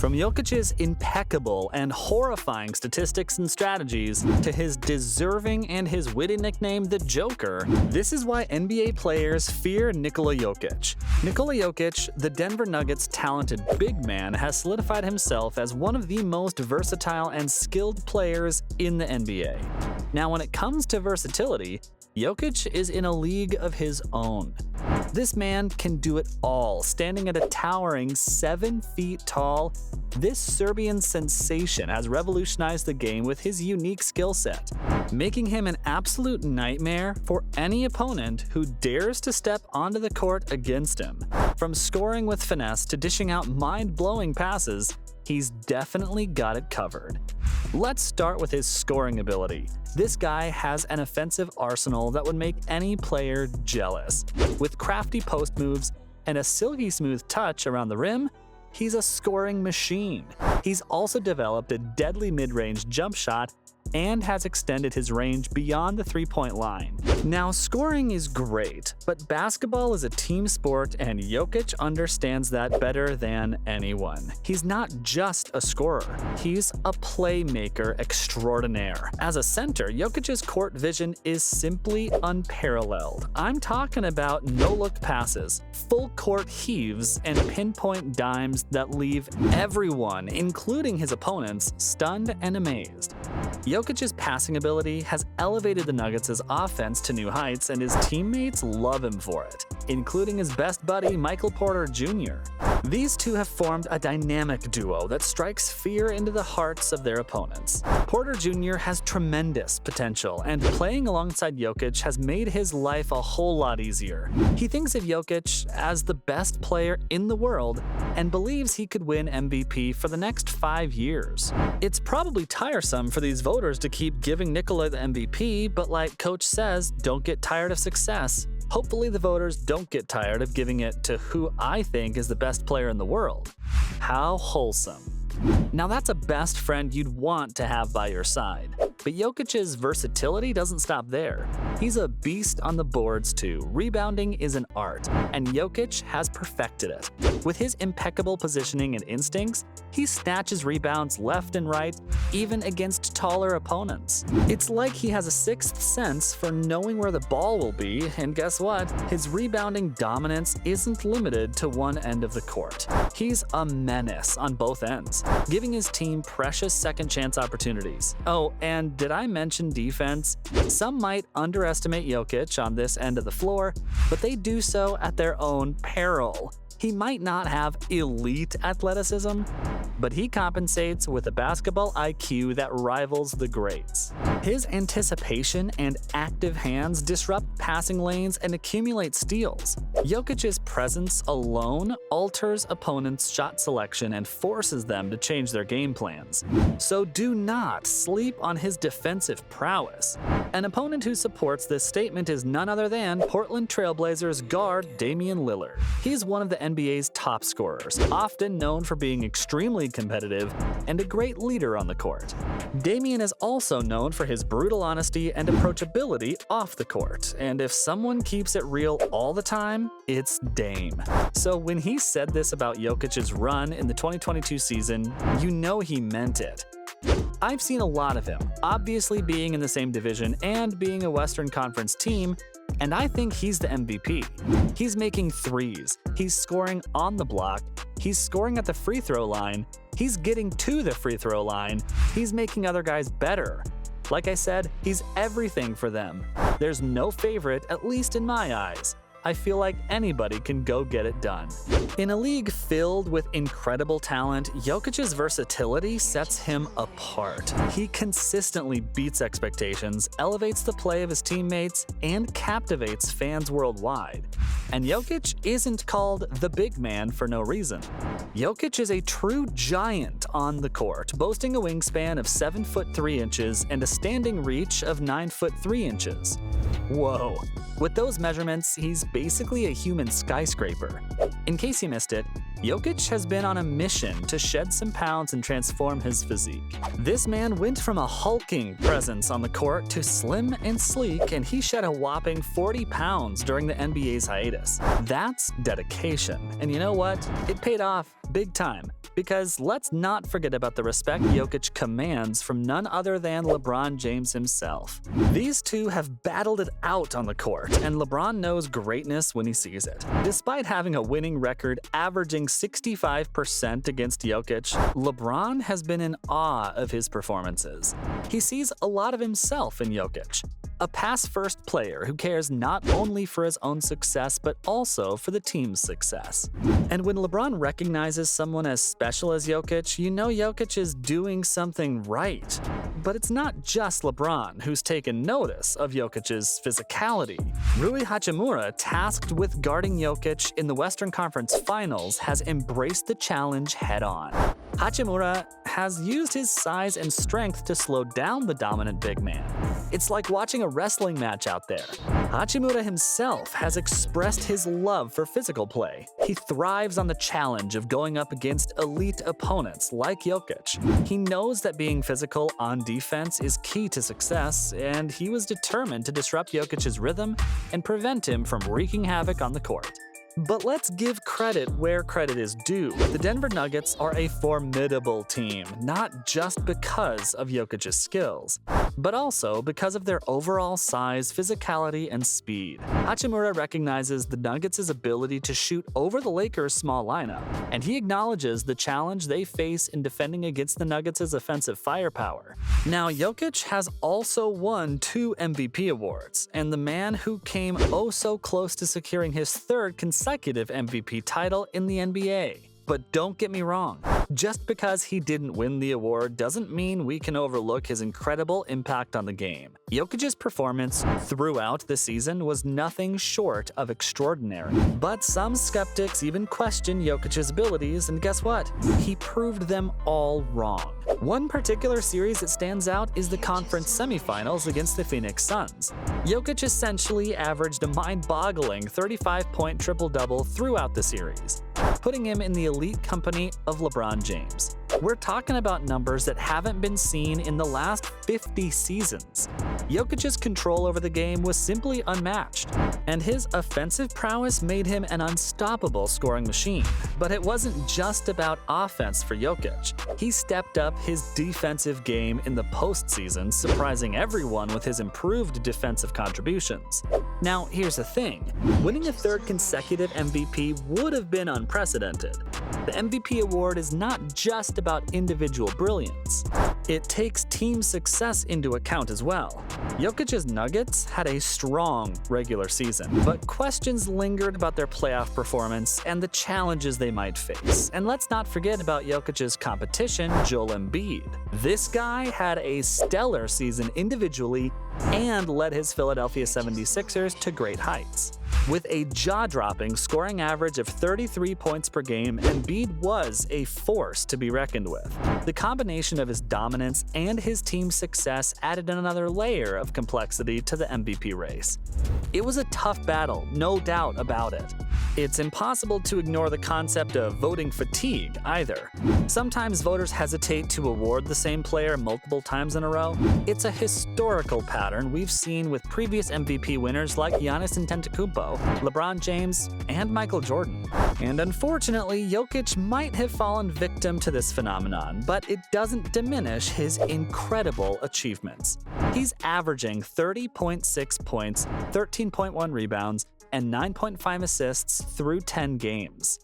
From Jokic's impeccable and horrifying statistics and strategies to his deserving and his witty nickname, the Joker, this is why NBA players fear Nikola Jokic. Nikola Jokic, the Denver Nuggets' talented big man, has solidified himself as one of the most versatile and skilled players in the NBA. Now, when it comes to versatility, Jokic is in a league of his own. This man can do it all, standing at a towering 7 feet tall. This Serbian sensation has revolutionized the game with his unique skill set, making him an absolute nightmare for any opponent who dares to step onto the court against him. From scoring with finesse to dishing out mind-blowing passes, he's definitely got it covered. Let's start with his scoring ability. This guy has an offensive arsenal that would make any player jealous. With crafty post moves and a silky smooth touch around the rim, he's a scoring machine. He's also developed a deadly mid-range jump shot and has extended his range beyond the three-point line. Now, scoring is great, but basketball is a team sport and Jokic understands that better than anyone. He's not just a scorer, he's a playmaker extraordinaire. As a center, Jokic's court vision is simply unparalleled. I'm talking about no-look passes, full court heaves, and pinpoint dimes that leave everyone, including his opponents, stunned and amazed. Jokic's passing ability has elevated the Nuggets' offense to new heights, and his teammates love him for it, including his best buddy Michael Porter Jr. These two have formed a dynamic duo that strikes fear into the hearts of their opponents. Porter Jr. has tremendous potential, and playing alongside Jokic has made his life a whole lot easier. He thinks of Jokic as the best player in the world and believes he could win MVP for the next 5 years. It's probably tiresome for these voters to keep giving Nikola the MVP, but like Coach says, don't get tired of success. Hopefully the voters don't get tired of giving it to who I think is the best player in the world. How wholesome. Now that's a best friend you'd want to have by your side. But Jokic's versatility doesn't stop there. He's a beast on the boards too. Rebounding is an art, and Jokic has perfected it. With his impeccable positioning and instincts, he snatches rebounds left and right, even against taller opponents. It's like he has a sixth sense for knowing where the ball will be, and guess what? His rebounding dominance isn't limited to one end of the court. He's a menace on both ends, giving his team precious second chance opportunities. Oh, and did I mention defense? Some might underestimate Jokic on this end of the floor, but they do so at their own peril. He might not have elite athleticism, but he compensates with a basketball IQ that rivals the greats. His anticipation and active hands disrupt passing lanes and accumulate steals. Jokic's presence alone alters opponents' shot selection and forces them to change their game plans. So do not sleep on his defensive prowess. An opponent who supports this statement is none other than Portland Trailblazers guard Damian Lillard. He's one of the NBA's top scorers, often known for being extremely competitive and a great leader on the court. Damian is also known for his brutal honesty and approachability off the court, and if someone keeps it real all the time, it's Dame. So when he said this about Jokic's run in the 2022 season, you know he meant it. I've seen a lot of him, obviously being in the same division and being a Western Conference team, and I think he's the MVP. He's making threes, he's scoring on the block, he's scoring at the free throw line, he's getting to the free throw line, he's making other guys better. Like I said, he's everything for them. There's no favorite, at least in my eyes. I feel like anybody can go get it done. In a league filled with incredible talent, Jokic's versatility sets him apart. He consistently beats expectations, elevates the play of his teammates, and captivates fans worldwide. And Jokic isn't called the big man for no reason. Jokic is a true giant on the court, boasting a wingspan of 7 foot 3 inches and a standing reach of 9 foot 3 inches. Whoa. With those measurements, he's basically a human skyscraper. In case you missed it, Jokic has been on a mission to shed some pounds and transform his physique. This man went from a hulking presence on the court to slim and sleek, and he shed a whopping 40 pounds during the NBA's hiatus. That's dedication. And you know what? It paid off big time. Because let's not forget about the respect Jokic commands from none other than LeBron James himself. These two have battled it out on the court, and LeBron knows greatness when he sees it. Despite having a winning record averaging 65% against Jokic, LeBron has been in awe of his performances. He sees a lot of himself in Jokic. A pass-first player who cares not only for his own success but also for the team's success. And when LeBron recognizes someone as special as Jokic, you know Jokic is doing something right. But it's not just LeBron who's taken notice of Jokic's physicality. Rui Hachimura, tasked with guarding Jokic in the Western Conference Finals, has embraced the challenge head-on. Hachimura has used his size and strength to slow down the dominant big man. It's like watching a wrestling match out there. Hachimura himself has expressed his love for physical play. He thrives on the challenge of going up against elite opponents like Jokic. He knows that being physical on defense is key to success, and he was determined to disrupt Jokic's rhythm and prevent him from wreaking havoc on the court. But let's give credit where credit is due. The Denver Nuggets are a formidable team, not just because of Jokic's skills, but also because of their overall size, physicality, and speed. Hachimura recognizes the Nuggets' ability to shoot over the Lakers' small lineup, and he acknowledges the challenge they face in defending against the Nuggets' offensive firepower. Now, Jokic has also won 2 MVP awards, and the man who came oh so close to securing his 3rd consecutive MVP title in the NBA. But don't get me wrong, just because he didn't win the award doesn't mean we can overlook his incredible impact on the game. Jokic's performance throughout the season was nothing short of extraordinary. But some skeptics even question Jokic's abilities, and guess what? He proved them all wrong. One particular series that stands out is the conference semifinals against the Phoenix Suns. Jokic essentially averaged a mind-boggling 35-point triple-double throughout the series, putting him in the elite company of LeBron James. We're talking about numbers that haven't been seen in the last 50 seasons. Jokic's control over the game was simply unmatched, and his offensive prowess made him an unstoppable scoring machine. But it wasn't just about offense for Jokic. He stepped up his defensive game in the postseason, surprising everyone with his improved defensive contributions. Now, here's the thing. Winning a 3rd consecutive MVP would have been unprecedented. The MVP award is not just about individual brilliance. It takes team success into account as well. Jokic's Nuggets had a strong regular season, but questions lingered about their playoff performance and the challenges they might face. And let's not forget about Jokic's competition, Joel Embiid. This guy had a stellar season individually and led his Philadelphia 76ers to great heights. With a jaw-dropping scoring average of 33 points per game, Embiid was a force to be reckoned with. The combination of his dominance and his team's success added another layer of complexity to the MVP race. It was a tough battle, no doubt about it. It's impossible to ignore the concept of voting fatigue either. Sometimes voters hesitate to award the same player multiple times in a row. It's a historical pattern we've seen with previous MVP winners like Giannis Antetokounmpo, LeBron James, and Michael Jordan. And unfortunately, Jokic might have fallen victim to this phenomenon, but it doesn't diminish his incredible achievements. He's averaging 30.6 points, 13.1 rebounds, and 9.5 assists through 10 games.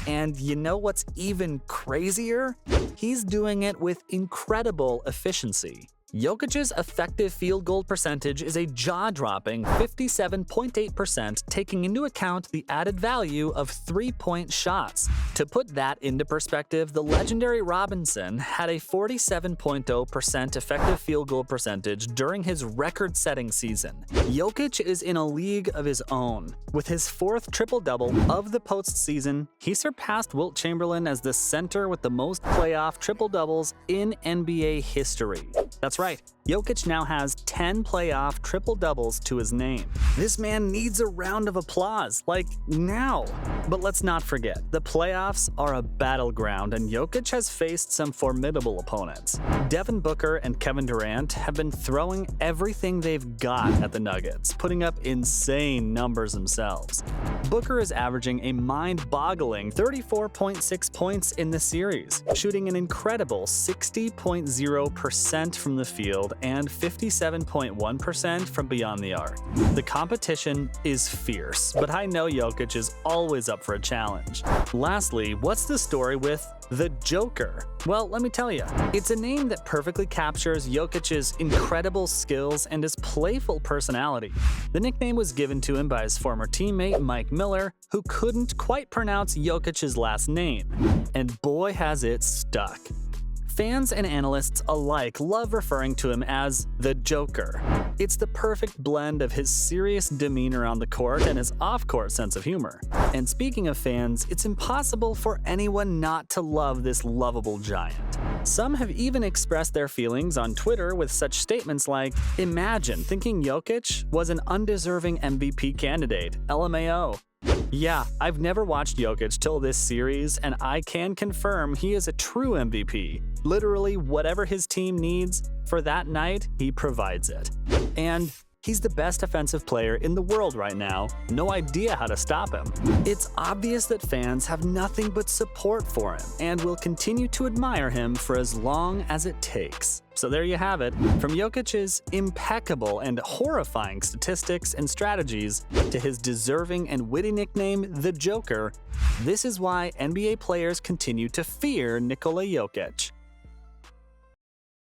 And you know what's even crazier? He's doing it with incredible efficiency. Jokic's effective field goal percentage is a jaw-dropping 57.8%, taking into account the added value of 3-point shots. To put that into perspective, the legendary Robinson had a 47.0% effective field goal percentage during his record-setting season. Jokic is in a league of his own. With his 4th triple-double of the postseason, he surpassed Wilt Chamberlain as the center with the most playoff triple-doubles in NBA history. That's right, Jokic now has 10 playoff triple-doubles to his name. This man needs a round of applause, like now. But let's not forget, the playoffs are a battleground and Jokic has faced some formidable opponents. Devin Booker and Kevin Durant have been throwing everything they've got at the Nuggets, putting up insane numbers themselves. Booker is averaging a mind-boggling 34.6 points in the series, shooting an incredible 60.0% from the field and 57.1% from beyond the arc. The competition is fierce, but I know Jokic is always up for a challenge. Lastly, what's the story with the Joker? Well, let me tell you, it's a name that perfectly captures Jokic's incredible skills and his playful personality. The nickname was given to him by his former teammate Mike Miller, who couldn't quite pronounce Jokic's last name. And boy has it stuck. Fans and analysts alike love referring to him as the Joker. It's the perfect blend of his serious demeanor on the court and his off-court sense of humor. And speaking of fans, it's impossible for anyone not to love this lovable giant. Some have even expressed their feelings on Twitter with such statements like, "Imagine thinking Jokic was an undeserving MVP candidate, LMAO." Yeah, I've never watched Jokic till this series, and I can confirm he is a true MVP. Literally, whatever his team needs, for that night, he provides it. And he's the best offensive player in the world right now. No idea how to stop him. It's obvious that fans have nothing but support for him and will continue to admire him for as long as it takes. So there you have it. From Jokic's impeccable and horrifying statistics and strategies to his deserving and witty nickname, the Joker, this is why NBA players continue to fear Nikola Jokic.